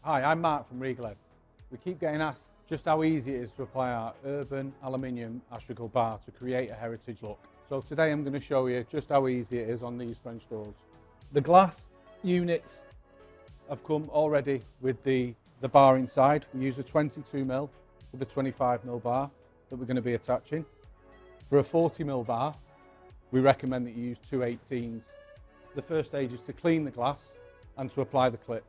Hi, I'm Mark from RegaLead. We keep getting asked just how easy it is to apply our urban aluminium astragal bar to create a heritage look. So today I'm going to show you just how easy it is on these French doors. The glass units have come already with the bar inside. We use a 22mm with a 25mm bar that we're going to be attaching. For a 40mm bar, we recommend that you use two 18s. The first stage is to clean the glass and to apply the clips.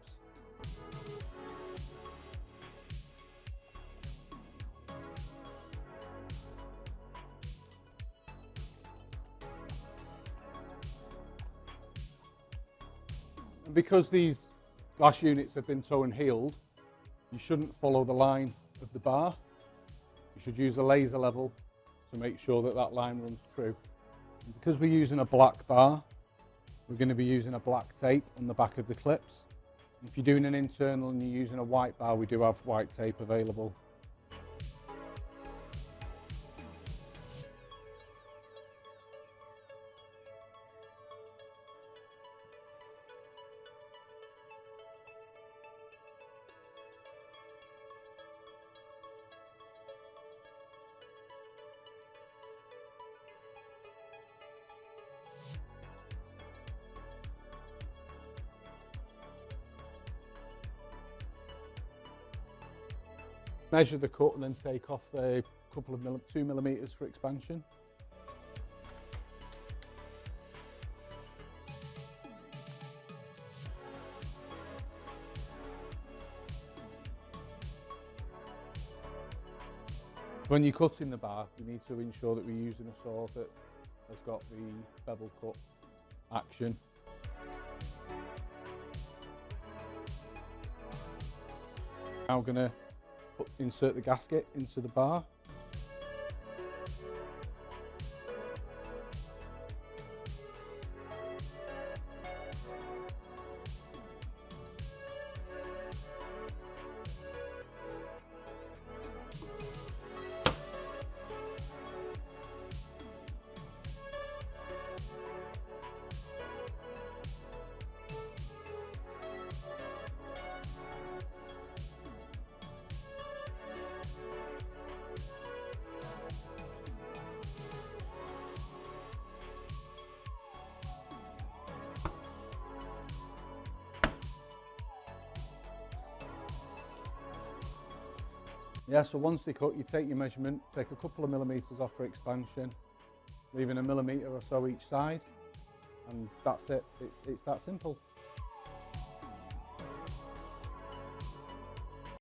And because these glass units have been toe and heeled, you shouldn't follow the line of the bar. You should use a laser level to make sure that that line runs true. And because we're using a black bar, we're going to be using a black tape on the back of the clips. If you're doing an internal and you're using a white bar, we do have white tape available. Measure the cut and then take off a couple of 2mm for expansion. When you're cutting the bar, you need to ensure that we're using a saw that has got the bevel cut action. Now we're going to insert the gasket into the bar. Yeah, so once they cut, you take your measurement, take a couple of millimetres off for expansion, leaving a millimetre or so each side, and that's it. It's that simple.